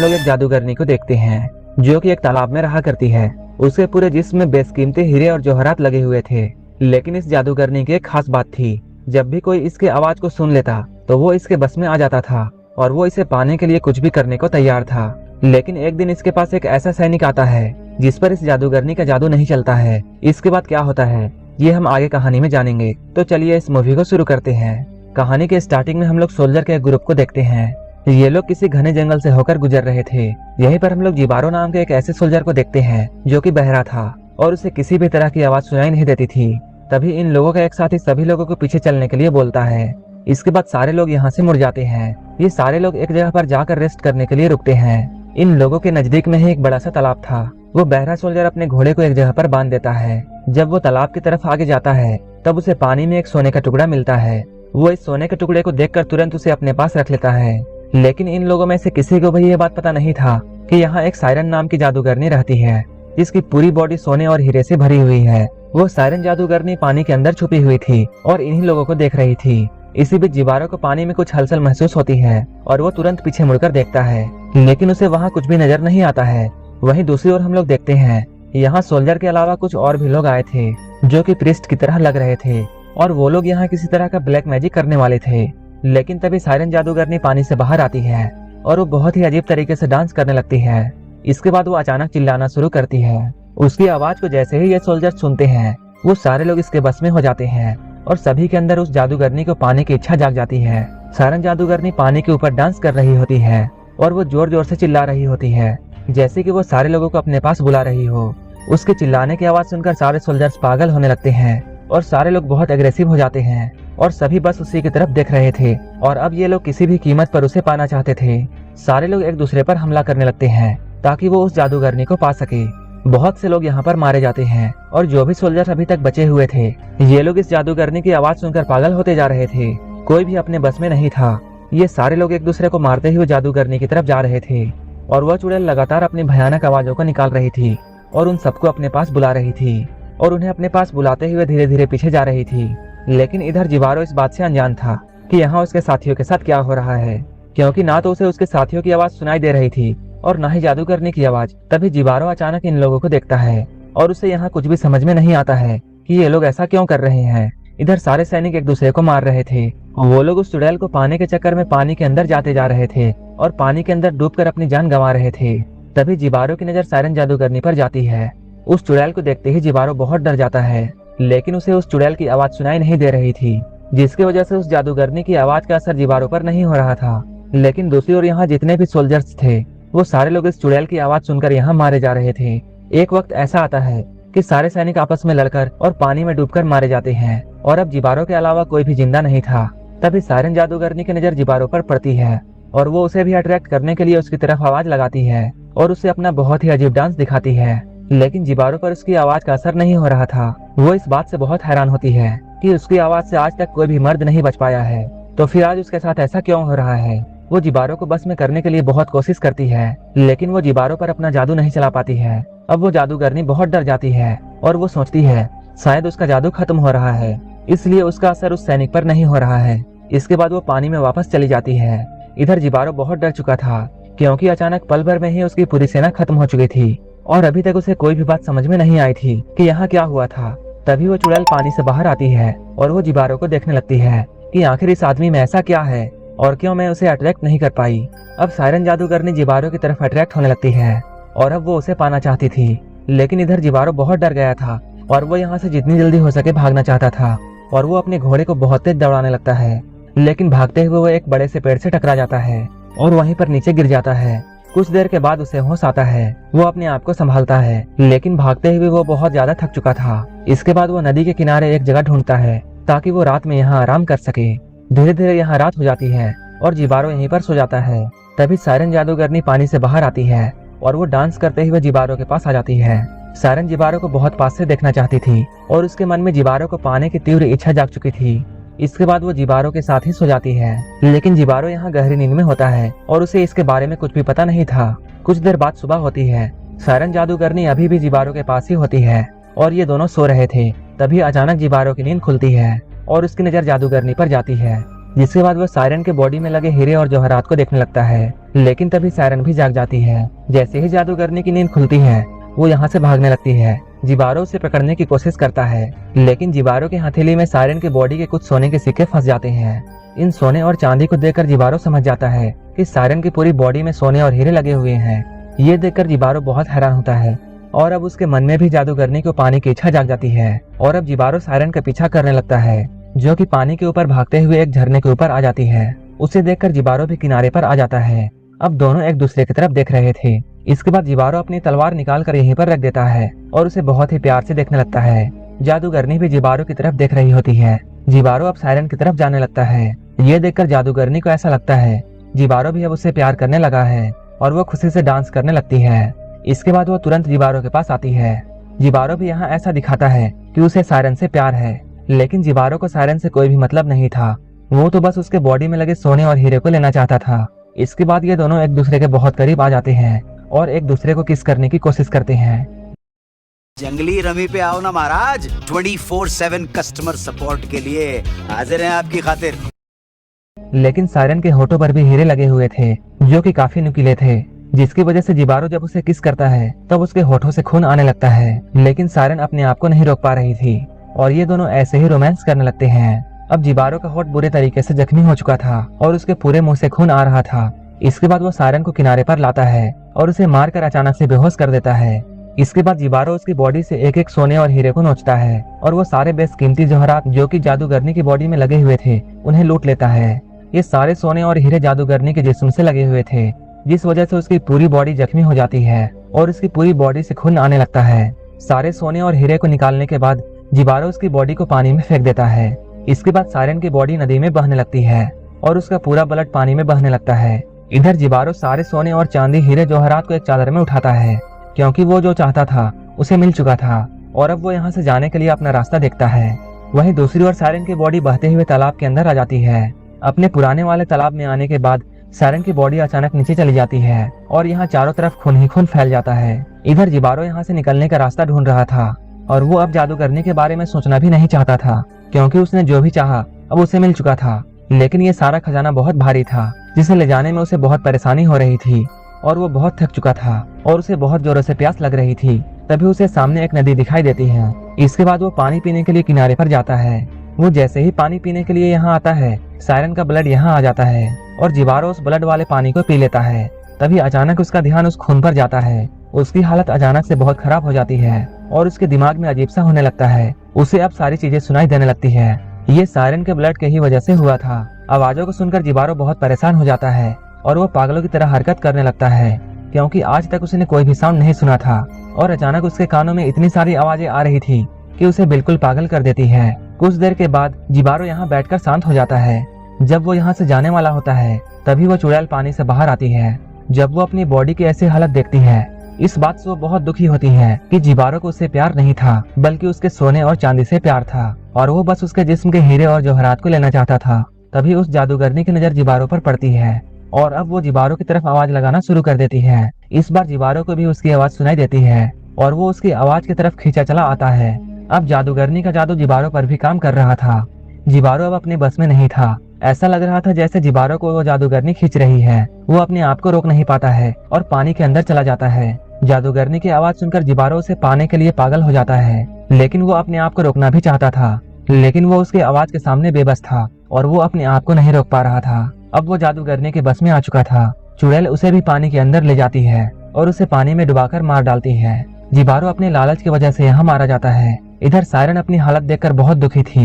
लोग एक जादूगरनी को देखते हैं जो कि एक तालाब में रहा करती है। उसके पूरे जिस्म में बेशकीमती हीरे और जौहरात लगे हुए थे। लेकिन इस जादूगरनी की एक खास बात थी, जब भी कोई इसके आवाज को सुन लेता तो वो इसके बस में आ जाता था और वो इसे पाने के लिए कुछ भी करने को तैयार था। लेकिन एक दिन इसके पास एक ऐसा सैनिक आता है जिस पर इस जादूगरनी का जादू नहीं चलता है। इसके बाद क्या होता है ये हम आगे कहानी में जानेंगे। तो चलिए इस मूवी को शुरू करते हैं। कहानी के स्टार्टिंग में हम लोग सोल्जर के एक ग्रुप को देखते हैं। ये लोग किसी घने जंगल से होकर गुजर रहे थे। यहीं पर हम लोग जिबारो नाम के एक ऐसे सोल्जर को देखते हैं जो कि बहरा था और उसे किसी भी तरह की आवाज सुनाई नहीं देती थी। तभी इन लोगों का एक साथी सभी लोगों को पीछे चलने के लिए बोलता है। इसके बाद सारे लोग यहाँ से मुड़ जाते हैं। ये सारे लोग एक जगह पर जाकर रेस्ट करने के लिए रुकते हैं। इन लोगों के नजदीक में ही एक बड़ा सा तालाब था। वो बहरा सोल्जर अपने घोड़े को एक जगह पर बांध देता है। जब वो तालाब की तरफ आगे जाता है तब उसे पानी में एक सोने का टुकड़ा मिलता है। वो इस सोने के टुकड़े को देखकर तुरंत उसे अपने पास रख लेता है। लेकिन इन लोगों में से किसी को भी ये बात पता नहीं था कि यहाँ एक सायरन नाम की जादूगरनी रहती है जिसकी पूरी बॉडी सोने और हीरे से भरी हुई है। वो सायरन जादूगरनी पानी के अंदर छुपी हुई थी और इन्हीं लोगों को देख रही थी। इसी बीच जिबारो को पानी में कुछ हलचल महसूस होती है और वो तुरंत पीछे मुड़कर देखता है, लेकिन उसे वहाँ कुछ भी नजर नहीं आता है। वहीं दूसरी ओर हम लोग देखते हैं यहाँ सोल्जर के अलावा कुछ और भी लोग आए थे जो कि प्रीस्ट की तरह लग रहे थे और वो लोग यहाँ किसी तरह का ब्लैक मैजिक करने वाले थे। लेकिन तभी सायरन जादूगरनी पानी से बाहर आती है और वो बहुत ही अजीब तरीके से डांस करने लगती है। इसके बाद वो अचानक चिल्लाना शुरू करती है। उसकी आवाज को जैसे ही ये सोल्जर सुनते हैं वो सारे लोग इसके बस में हो जाते हैं और सभी के अंदर उस जादूगरनी को पाने की इच्छा जाग जाती है। सायरन जादूगरनी पानी के ऊपर डांस कर रही होती है और वो जोर जोर से चिल्ला रही होती है जैसे कि वो सारे लोगों को अपने पास बुला रही हो। उसके चिल्लाने की आवाज सुनकर सारे सोल्जर्स पागल होने लगते हैं और सारे लोग बहुत एग्रेसिव हो जाते हैं और सभी बस उसी की तरफ देख रहे थे और अब ये लोग किसी भी कीमत पर उसे पाना चाहते थे। सारे लोग एक दूसरे पर हमला करने लगते हैं ताकि वो उस जादूगरनी को पा सके। बहुत से लोग यहाँ पर मारे जाते हैं और जो भी सोल्जर अभी तक बचे हुए थे ये लोग इस जादूगरनी की आवाज सुनकर पागल होते जा रहे थे। कोई भी अपने बस में नहीं था। ये सारे लोग एक दूसरे को मारते हुए जादूगरनी की तरफ जा रहे थे और वह चुड़ैल लगातार अपनी भयानक आवाजों को निकाल रही थी और उन सबको अपने पास बुला रही थी और उन्हें अपने पास बुलाते हुए धीरे धीरे पीछे जा रही थी। लेकिन इधर जिबारो इस बात से अनजान था कि यहाँ उसके साथियों के साथ क्या हो रहा है, क्योंकि ना तो उसे उसके साथियों की आवाज सुनाई दे रही थी और ना ही जादूगरनी की आवाज। तभी जिबारो अचानक इन लोगों को देखता है और उसे यहाँ कुछ भी समझ में नहीं आता है कि ये लोग ऐसा क्यों कर रहे हैं। इधर सारे सैनिक एक दूसरे को मार रहे थे। वो लोग उस चुड़ैल को पाने के चक्कर में पानी के अंदर जाते जा रहे थे और पानी के अंदर डूबकर अपनी जान गंवा रहे थे। तभी जिबारो की नजर सायरन जादूगरनी पर जाती है। उस चुड़ैल को देखते ही जिबारो बहुत डर जाता है, लेकिन उसे उस चुड़ैल की आवाज सुनाई नहीं दे रही थी जिसकी वजह से उस जादूगरनी की आवाज का असर जिबारो पर नहीं हो रहा था। लेकिन दूसरी ओर यहाँ जितने भी सोल्जर्स थे वो सारे लोग इस चुड़ैल की आवाज सुनकर यहाँ मारे जा रहे थे। एक वक्त ऐसा आता है कि सारे सैनिक आपस में लड़कर और पानी में डूबकर मारे जाते हैं और अब जिबारो के अलावा कोई भी जिंदा नहीं था। तभी सायरन जादूगरनी की नजर जिबारो पर पड़ती है और वो उसे भी अट्रैक्ट करने के लिए उसकी तरफ आवाज लगाती है और उसे अपना बहुत ही अजीब डांस दिखाती है। लेकिन जिबारो पर उसकी आवाज का असर नहीं हो रहा था। वो इस बात से बहुत हैरान होती है कि उसकी आवाज से आज तक कोई भी मर्द नहीं बच पाया है, तो फिर आज उसके साथ ऐसा क्यों हो रहा है। वो जिबारो को बस में करने के लिए बहुत कोशिश करती है, लेकिन वो जिबारो पर अपना जादू नहीं चला पाती है। अब वो जादूगरनी बहुत डर जाती है और वो सोचती है शायद उसका जादू खत्म हो रहा है, इसलिए उसका असर उस सैनिक पर नहीं हो रहा है। इसके बाद वो पानी में वापस चली जाती है। इधर जिबारो बहुत डर चुका था क्योंकि अचानक पल भर में ही उसकी पूरी सेना खत्म हो चुकी थी और अभी तक उसे कोई भी बात समझ में नहीं आई थी कि यहाँ क्या हुआ था। तभी वो चुड़ैल पानी से बाहर आती है और वो जिबारो को देखने लगती है कि आखिर इस आदमी में ऐसा क्या है और क्यों मैं उसे अट्रैक्ट नहीं कर पाई। अब सायरन जादूगरनी जिबारो की तरफ अट्रैक्ट होने लगती है और अब वो उसे पाना चाहती थी। लेकिन इधर जिबारो बहुत डर गया था और वो यहाँ से जितनी जल्दी हो सके भागना चाहता था और वो अपने घोड़े को बहुत तेज दौड़ाने लगता है। लेकिन भागते हुए वो एक बड़े से पेड़ से टकरा जाता है और वहीं पर नीचे गिर जाता है। कुछ देर के बाद उसे होश आता है। वो अपने आप को संभालता है, लेकिन भागते हुए वो बहुत ज्यादा थक चुका था। इसके बाद वो नदी के किनारे एक जगह ढूंढता है ताकि वो रात में यहाँ आराम कर सके। धीरे धीरे यहाँ रात हो जाती है और जिबारो यहीं पर सो जाता है। तभी सायरन जादूगरनी पानी से बाहर आती है और वो डांस करते हुए जिबारो के पास आ जाती है। सायरन जिबारो को बहुत पास से देखना चाहती थी और उसके मन में जिबारो को पाने की तीव्र इच्छा जाग चुकी थी। इसके बाद वो जिबारो के साथ ही सो जाती है, लेकिन जिबारो यहाँ गहरी नींद में होता है और उसे इसके बारे में कुछ भी पता नहीं था। कुछ देर बाद सुबह होती है। सायरन जादूगरनी अभी भी जिबारो के पास ही होती है और ये दोनों सो रहे थे। तभी अचानक जिबारो की नींद खुलती है और उसकी नजर जादूगरनी पर जाती है। जिसके बाद वो सायरन के बॉडी में लगे हीरे और जवाहरात को देखने लगता है। लेकिन तभी सायरन भी जाग जाती है। जैसे ही जादूगरनी की नींद खुलती है वो यहाँ से भागने लगती है। जिबारो उसे पकड़ने की कोशिश करता है, लेकिन जिबारो की हथेली में सायरन के बॉडी के कुछ सोने के सिक्के फंस जाते हैं। इन सोने और चांदी को देखकर जिबारो समझ जाता है कि सायरन की पूरी बॉडी में सोने और हीरे लगे हुए हैं। ये देखकर जिबारो बहुत हैरान होता है और अब उसके मन में भी जादूगरनी को पाने की इच्छा जाग जाती है। और अब जिबारो सायरन का पीछा करने लगता है, जो कि पानी के ऊपर भागते हुए एक झरने के ऊपर आ जाती है। उसे देखकर जिबारो भी किनारे पर आ जाता है। अब दोनों एक दूसरे की तरफ देख रहे थे। इसके बाद जिबारो अपनी तलवार निकाल कर यहीं पर रख देता है और उसे बहुत ही प्यार से देखने लगता है। जादूगरनी भी जिबारो की तरफ देख रही होती है। जिबारो अब सायरन की तरफ जाने लगता है। ये देखकर जादूगरनी को ऐसा लगता है जिबारो भी अब उससे प्यार करने लगा है और वो खुशी से डांस करने लगती है। इसके बाद वो तुरंत जिबारो के पास आती है। जिबारो भी यहाँ ऐसा दिखाता है कि उसे सायरन से प्यार है, लेकिन जिबारो को सायरन से कोई भी मतलब नहीं था। वो तो बस उसके बॉडी में लगे सोने और हीरे को लेना चाहता था। इसके बाद ये दोनों एक दूसरे के बहुत करीब आ जाते हैं और एक दूसरे को किस करने की कोशिश करते हैं। जंगली रमी पे आओ ना महाराज, 24/7 कस्टमर सपोर्ट के लिए हाजिर हैं आपकी खातिर। लेकिन सायरन के होठों पर भी हीरे लगे हुए थे, जो कि काफी नुकीले थे, जिसकी वजह से जिबारो जब उसे किस करता है तब उसके होठों से खून आने लगता है। लेकिन सायरन अपने आप को नहीं रोक पा रही थी और ये दोनों ऐसे ही रोमांस करने लगते हैं। अब जिबारो का होठ बुरे तरीके से जख्मी हो चुका था और उसके पूरे मुंह से खून आ रहा था। इसके बाद वो सायरन को किनारे पर लाता है और उसे मारकर अचानक से बेहोश कर देता है। इसके बाद जिबारो उसकी बॉडी से एक एक सोने और हीरे को नोचता है और वो सारे बेशकीमती जवाहरात जो कि जादूगरनी की बॉडी में लगे हुए थे उन्हें लूट लेता है। ये सारे सोने और हीरे जादूगरनी के जिस्म से लगे हुए थे, जिस वजह से उसकी पूरी बॉडी जख्मी हो जाती है और उसकी पूरी बॉडी से खून आने लगता है। सारे सोने और हीरे को निकालने के बाद जिबारो उसकी बॉडी को पानी में फेंक देता है। इसके बाद सायरन की बॉडी नदी में बहने लगती है और उसका पूरा ब्लड पानी में बहने लगता है। इधर जिबारो सारे सोने और चांदी हीरे जवाहरात को एक चादर में उठाता है, क्योंकि वो जो चाहता था उसे मिल चुका था और अब वो यहाँ से जाने के लिए अपना रास्ता देखता है। वहीं दूसरी ओर सायरन की बॉडी बहते हुए तालाब के अंदर आ जाती है। अपने पुराने वाले तालाब में आने के बाद सायरन की बॉडी अचानक नीचे चली जाती है और यहाँ चारों तरफ खून ही खून फैल जाता है। इधर जिबारो यहाँ से निकलने का रास्ता ढूंढ रहा था और वो अब जादूगरनी के बारे में सोचना भी नहीं चाहता था, क्योंकि उसने जो भी चाहा अब उसे मिल चुका था। लेकिन ये सारा खजाना बहुत भारी था, जिसे ले जाने में उसे बहुत परेशानी हो रही थी और वो बहुत थक चुका था और उसे बहुत जोरों से प्यास लग रही थी। तभी उसे सामने एक नदी दिखाई देती है। इसके बाद वो पानी पीने के लिए किनारे पर जाता है। वो जैसे ही पानी पीने के लिए यहाँ आता है, सायरन का ब्लड यहाँ आ जाता है और जिबारो उस ब्लड वाले पानी को पी लेता है। तभी अचानक उसका ध्यान उस खून पर जाता है। उसकी हालत अचानक से बहुत खराब हो जाती है और उसके दिमाग में अजीब सा होने लगता है। उसे अब सारी चीजें सुनाई देने लगती है। ये सायरन के ब्लड के ही वजह से हुआ था। आवाजों को सुनकर जिबारो बहुत परेशान हो जाता है और वो पागलों की तरह हरकत करने लगता है, क्योंकि आज तक उसने कोई भी साउंड नहीं सुना था और अचानक उसके कानों में इतनी सारी आवाजें आ रही थी कि उसे बिल्कुल पागल कर देती है। कुछ देर के बाद जिबारो यहाँ बैठकर शांत हो जाता है। जब वो यहाँ से जाने वाला होता है तभी वो चुड़ैल पानी से बाहर आती है। जब वो अपनी बॉडी की ऐसी हालत देखती है, इस बात से वो बहुत दुखी होती है कि जिबारो को उससे प्यार नहीं था, बल्कि उसके सोने और चांदी से प्यार था और वो बस उसके जिस्म के हीरे और जवाहरात को लेना चाहता था। तभी उस जादूगरनी की नजर जिबारो पर पड़ती है और अब वो जिबारो की तरफ आवाज लगाना शुरू कर देती है। इस बार जिबारो को भी उसकी आवाज सुनाई देती है और वो उसकी आवाज की तरफ खींचा चला आता है। अब जादूगरनी का जादू जिबारो पर भी काम कर रहा था। जिबारो अब अपने बस में नहीं था। ऐसा लग रहा था जैसे जिबारो को वो जादूगरनी खींच रही है। वो अपने आप को रोक नहीं पाता है और पानी के अंदर चला जाता है। जादूगरनी की आवाज सुनकर जिबारो उसे पाने के लिए पागल हो जाता है, लेकिन वो अपने आप को रोकना भी चाहता था, लेकिन वो उसके आवाज के सामने बेबस था और वो अपने आप को नहीं रोक पा रहा था। अब वो जादूगरनी के बस में आ चुका था। चुड़ैल उसे भी पानी के अंदर ले जाती है और उसे पानी में डुबाकर मार डालती है। जिबारो अपने लालच की वजह से यहाँ मारा जाता है। इधर सायरन अपनी हालत देखकर बहुत दुखी थी।